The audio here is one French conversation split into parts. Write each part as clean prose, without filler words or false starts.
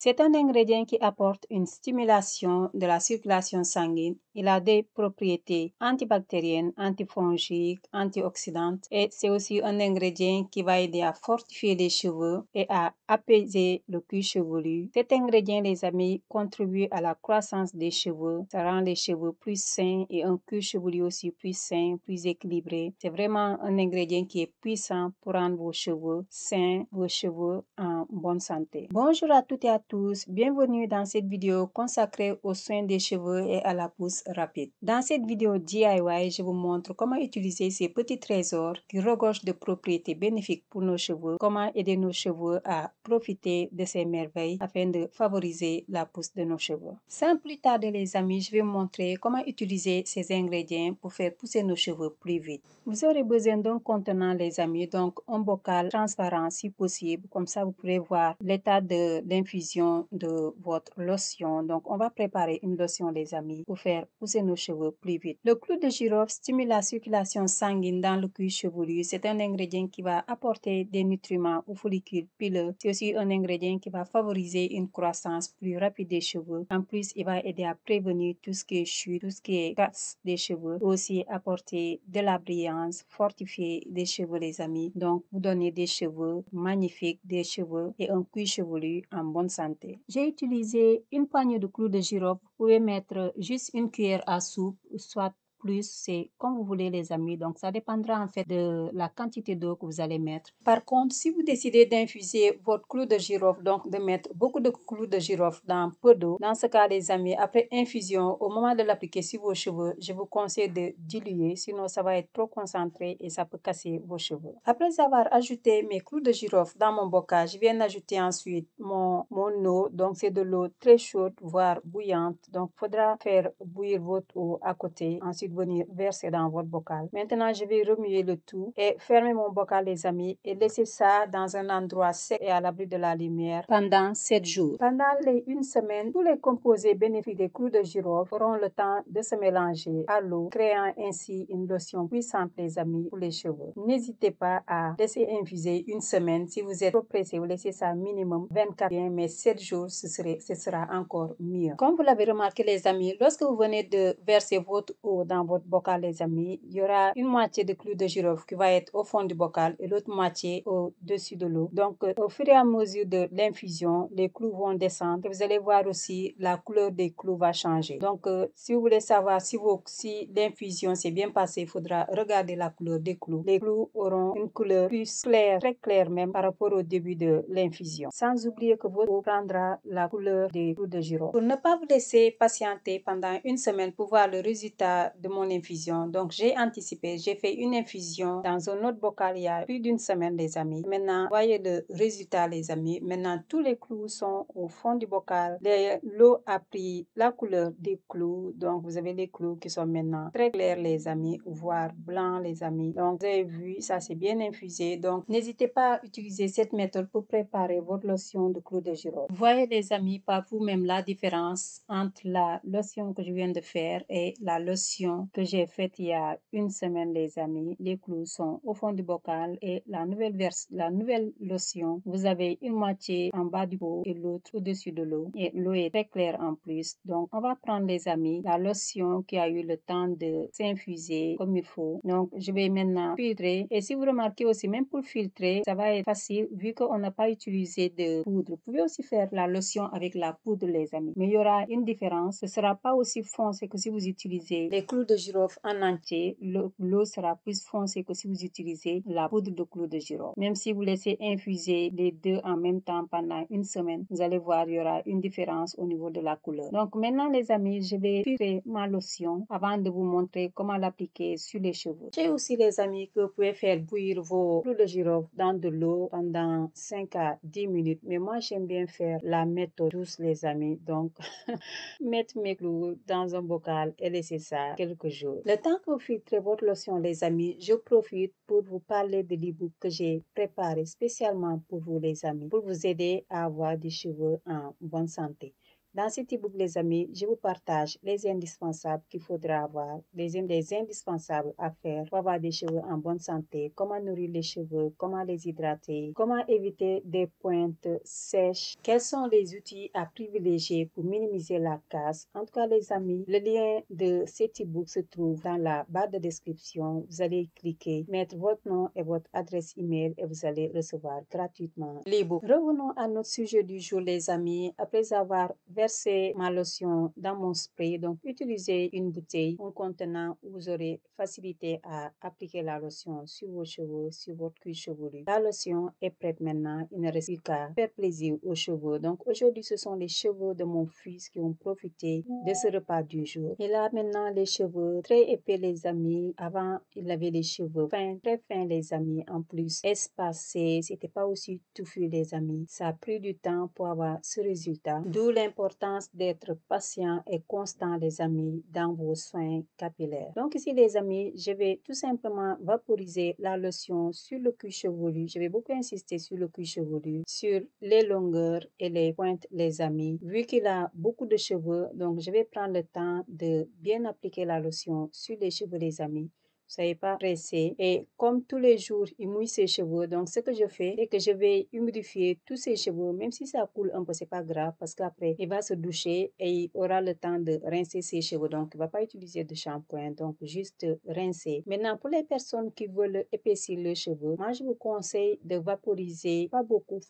C'est un ingrédient qui apporte une stimulation de la circulation sanguine. Il a des propriétés antibactériennes, antifongiques, antioxydantes et c'est aussi un ingrédient qui va aider à fortifier les cheveux et à apaiser le cuir chevelu. Cet ingrédient, les amis, contribue à la croissance des cheveux. Ça rend les cheveux plus sains et un cuir chevelu aussi plus sain, plus équilibré. C'est vraiment un ingrédient qui est puissant pour rendre vos cheveux sains, vos cheveux en bonne santé. Bonjour à toutes et à tous, bienvenue dans cette vidéo consacrée aux soins des cheveux et à la pousse rapide. Dans cette vidéo DIY, je vous montre comment utiliser ces petits trésors qui regorgent de propriétés bénéfiques pour nos cheveux, comment aider nos cheveux à profiter de ces merveilles afin de favoriser la pousse de nos cheveux. Sans plus tarder les amis, je vais vous montrer comment utiliser ces ingrédients pour faire pousser nos cheveux plus vite. Vous aurez besoin d'un contenant les amis, donc un bocal transparent si possible, comme ça vous pourrez voir l'état de l'infusion de votre lotion. Donc on va préparer une lotion les amis pour faire pousser nos cheveux plus vite. Le clou de girofle stimule la circulation sanguine dans le cuir chevelu. C'est un ingrédient qui va apporter des nutriments aux follicules pileux. C'est aussi un ingrédient qui va favoriser une croissance plus rapide des cheveux. En plus, il va aider à prévenir tout ce qui est chute, tout ce qui est casse des cheveux. Aussi apporter de la brillance, fortifier des cheveux les amis. Donc vous donner des cheveux magnifiques, des cheveux et un cuir chevelu en bonne santé. J'ai utilisé une poignée de clous de girofle. Vous pouvez mettre juste une cuillère à soupe, soit plus, c'est comme vous voulez les amis. Donc ça dépendra en fait de la quantité d'eau que vous allez mettre. Par contre, si vous décidez d'infuser votre clou de girofle, donc de mettre beaucoup de clous de girofle dans peu d'eau, dans ce cas les amis, après infusion, au moment de l'appliquer sur vos cheveux, je vous conseille de diluer, sinon ça va être trop concentré et ça peut casser vos cheveux. Après avoir ajouté mes clous de girofle dans mon bocal, je viens d'ajouter ensuite mon eau, donc c'est de l'eau très chaude, voire bouillante. Donc il faudra faire bouillir votre eau à côté, ensuite venir verser dans votre bocal. Maintenant, je vais remuer le tout et fermer mon bocal les amis et laisser ça dans un endroit sec et à l'abri de la lumière pendant 7 jours. Pendant les une semaine, tous les composés bénéfiques des clous de girofle auront le temps de se mélanger à l'eau, créant ainsi une lotion puissante les amis pour les cheveux. N'hésitez pas à laisser infuser une semaine. Si vous êtes trop pressé, vous laissez ça minimum 24 heures, mais 7 jours, ce sera encore mieux. Comme vous l'avez remarqué les amis, lorsque vous venez de verser votre eau dans votre bocal les amis, il y aura une moitié de clous de girofle qui va être au fond du bocal et l'autre moitié au-dessus de l'eau. Donc au fur et à mesure de l'infusion, les clous vont descendre et vous allez voir aussi la couleur des clous va changer. Donc si vous voulez savoir si l'infusion s'est bien passée, il faudra regarder la couleur des clous. Les clous auront une couleur plus claire, très claire même par rapport au début de l'infusion. Sans oublier que votre eau prendra la couleur des clous de girofle. Pour ne pas vous laisser patienter pendant une semaine pour voir le résultat de mon infusion, donc j'ai anticipé, j'ai fait une infusion dans un autre bocal il y a plus d'une semaine les amis. Maintenant, voyez le résultat les amis. Maintenant, tous les clous sont au fond du bocal. L'eau a pris la couleur des clous. Donc, vous avez les clous qui sont maintenant très clairs les amis, voire blancs les amis. Donc, vous avez vu, ça c'est bien infusé. Donc, n'hésitez pas à utiliser cette méthode pour préparer votre lotion de clous de girofle. Voyez les amis par vous-même la différence entre la lotion que je viens de faire et la lotion que j'ai faite il y a une semaine les amis. Les clous sont au fond du bocal et la nouvelle lotion, vous avez une moitié en bas du pot et l'autre au-dessus de l'eau. Et l'eau est très claire en plus. Donc, on va prendre les amis la lotion qui a eu le temps de s'infuser comme il faut. Donc, je vais maintenant filtrer. Et si vous remarquez aussi, même pour filtrer, ça va être facile vu qu'on n'a pas utilisé de poudre. Vous pouvez aussi faire la lotion avec la poudre les amis. Mais il y aura une différence. Ce ne sera pas aussi foncé que si vous utilisez les clous de girofle en entier. L'eau sera plus foncée que si vous utilisez la poudre de clous de girofle. Même si vous laissez infuser les deux en même temps pendant une semaine, vous allez voir, il y aura une différence au niveau de la couleur. Donc maintenant les amis, je vais filtrer ma lotion avant de vous montrer comment l'appliquer sur les cheveux. J'ai aussi les amis que vous pouvez faire bouillir vos clous de girofle dans de l'eau pendant 5 à 10 minutes. Mais moi j'aime bien faire la méthode douce les amis. Donc mettre mes clous dans un bocal et laisser ça quelques jours. Le temps que vous filtrez votre lotion les amis, je profite pour vous parler de l'e-book que j'ai préparé spécialement pour vous les amis, pour vous aider à avoir des cheveux en bonne santé. Dans cet e-book, les amis, je vous partage les indispensables qu'il faudra avoir, des indispensables à faire pour avoir des cheveux en bonne santé, comment nourrir les cheveux, comment les hydrater, comment éviter des pointes sèches, quels sont les outils à privilégier pour minimiser la casse. En tout cas, les amis, le lien de cet e-book se trouve dans la barre de description. Vous allez cliquer, mettre votre nom et votre adresse email et vous allez recevoir gratuitement l'e-book. Revenons à notre sujet du jour, les amis. Après avoir versé ma lotion dans mon spray, donc utilisez une bouteille, un contenant où vous aurez facilité à appliquer la lotion sur vos cheveux, sur votre cuir chevelu. La lotion est prête maintenant. Il ne reste plus qu'à faire plaisir aux cheveux. Donc aujourd'hui, ce sont les cheveux de mon fils qui ont profité de ce repas du jour. Il a maintenant les cheveux très épais, les amis. Avant, il avait les cheveux fins, très fins, les amis. En plus, espacés. C'était pas aussi touffu, les amis. Ça a pris du temps pour avoir ce résultat. D'où l'importance d'être patient et constant, les amis, dans vos soins capillaires. Donc ici, les amis, je vais tout simplement vaporiser la lotion sur le cuir chevelu. Je vais beaucoup insister sur le cuir chevelu, sur les longueurs et les pointes, les amis. Vu qu'il a beaucoup de cheveux, donc je vais prendre le temps de bien appliquer la lotion sur les cheveux, les amis. Soyez pas pressés. Et comme tous les jours, il mouille ses cheveux. Donc, ce que je fais, c'est que je vais humidifier tous ses cheveux. Même si ça coule un peu, c'est pas grave. Parce qu'après, il va se doucher et il aura le temps de rincer ses cheveux. Donc, il va pas utiliser de shampoing. Donc, juste rincer. Maintenant, pour les personnes qui veulent épaissir les cheveux, moi, je vous conseille de vaporiser. Pas beaucoup.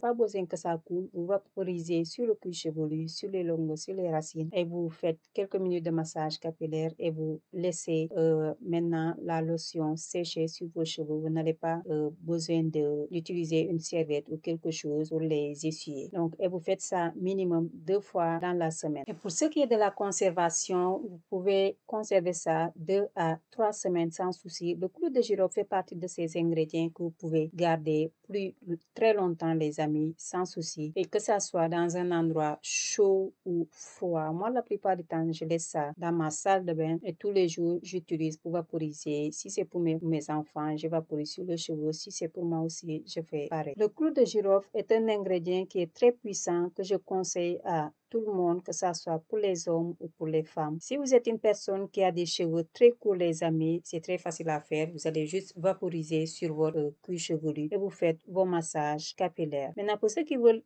Pas besoin que ça coule. Vous vaporisez sur le cuir chevelu, sur les longues, sur les racines. Et vous faites quelques minutes de massage capillaire et vous laissez maintenant la lotion sécher sur vos cheveux. Vous n'avez pas besoin d'utiliser une serviette ou quelque chose pour les essuyer. Donc, et vous faites ça minimum 2 fois dans la semaine. Et pour ce qui est de la conservation, vous pouvez conserver ça 2 à 3 semaines sans souci. Le clou de girofle fait partie de ces ingrédients que vous pouvez garder très longtemps, les amis, sans souci. Et que ça soit dans un endroit chaud ou froid. Moi, la plupart du temps, je laisse ça dans ma salle de bain et tous les jours, j'utilise pour vaporiser. Si c'est pour mes enfants, je vaporise sur le cheveu. Si c'est pour moi aussi, je fais pareil. Le clou de girofle est un ingrédient qui est très puissant que je conseille à tout le monde, que ça soit pour les hommes ou pour les femmes. Si vous êtes une personne qui a des cheveux très courts, les amis, c'est très facile à faire. Vous allez juste vaporiser sur votre cuir chevelu et vous faites vos massages capillaires. Maintenant, pour ceux qui veulent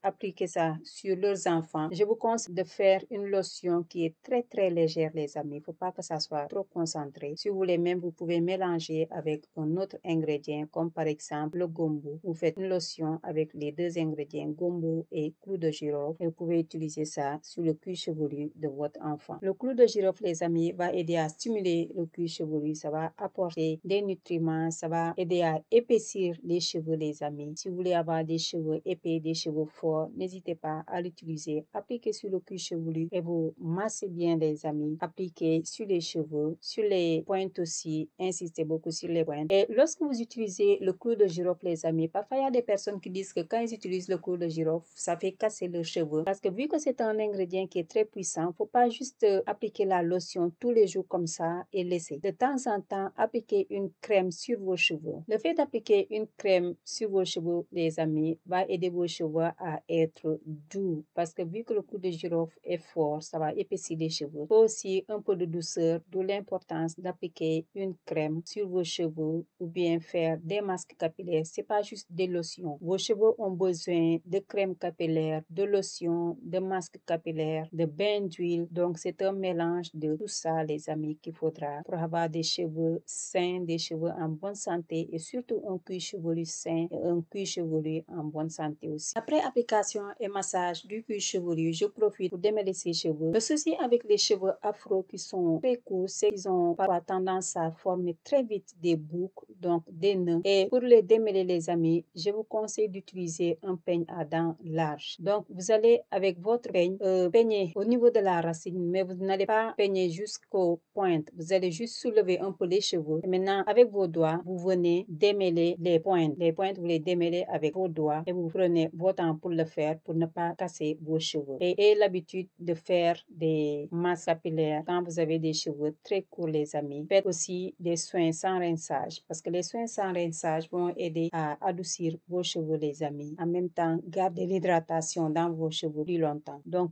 appliquer ça sur leurs enfants, je vous conseille de faire une lotion qui est très très légère, les amis. Il ne faut pas que ça soit trop concentré. Si vous voulez même, vous pouvez mélanger avec un autre ingrédient, comme par exemple le gombo. Vous faites une lotion avec les 2 ingrédients, gombo et clou de girofle, et vous pouvez utiliser ça sur le cuir chevelu de votre enfant. Le clou de girofle, les amis, va aider à stimuler le cuir chevelu. Ça va apporter des nutriments. Ça va aider à épaissir les cheveux, les amis. Si vous voulez avoir des cheveux épais, des cheveux forts, n'hésitez pas à l'utiliser. Appliquez sur le cuir chevelu et vous massez bien, les amis. Appliquez sur les cheveux, sur les pointes aussi. Insistez beaucoup sur les pointes. Et lorsque vous utilisez le clou de girofle, les amis, parfois il y a des personnes qui disent que quand ils utilisent le clou de girofle, ça fait casser leurs cheveux. Parce que vu que c'est un ingrédient qui est très puissant, il ne faut pas juste appliquer la lotion tous les jours comme ça et laisser. De temps en temps, appliquez une crème sur vos cheveux. Le fait d'appliquer une crème sur vos cheveux, les amis, va aider vos cheveux à être doux. Parce que vu que le clou de girofle est fort, ça va épaissir les cheveux. Il faut aussi un peu de douceur, d'où l'importance d'appliquer une crème sur vos cheveux ou bien faire des masques capillaires. C'est pas juste des lotions. Vos cheveux ont besoin de crème capillaire, de lotion, de masque capillaire, de bain d'huile. Donc, c'est un mélange de tout ça, les amis, qu'il faudra pour avoir des cheveux sains, des cheveux en bonne santé et surtout un cuir chevelu sain et un cuir chevelu en bonne santé aussi. Après application et massage du cuir chevelu, je profite pour démêler ses cheveux. Le souci avec les cheveux afro qui sont très courts, c'est qu'ils ont parfois tendance à former très vite des boucles, donc des nœuds. Et pour les démêler, les amis, je vous conseille d'utiliser un peigne à dents large. Donc, vous allez avec votre peigne peigner au niveau de la racine, mais vous n'allez pas peigner jusqu'aux pointes. Vous allez juste soulever un peu les cheveux. Et maintenant, avec vos doigts, vous venez démêler les pointes. Les pointes, vous les démêlez avec vos doigts et vous prenez votre temps pour le faire pour ne pas casser vos cheveux. Et ayez l'habitude de faire des masses capillaires quand vous avez des cheveux très courts, les amis. Faites aussi des soins sans rinçage parce que les soins sans rinçage vont aider à adoucir vos cheveux, les amis. En même temps, garder l'hydratation dans vos cheveux plus longtemps. Donc,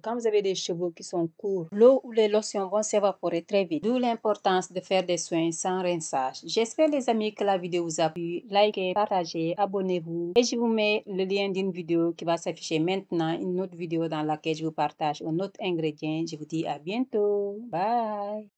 quand vous avez des cheveux qui sont courts, l'eau ou les lotions vont s'évaporer très vite. D'où l'importance de faire des soins sans rinçage. J'espère, les amis, que la vidéo vous a plu. Likez, partagez, abonnez-vous. Et je vous mets le lien d'une vidéo qui va s'afficher maintenant, une autre vidéo dans laquelle je vous partage un autre ingrédient. Je vous dis à bientôt. Bye!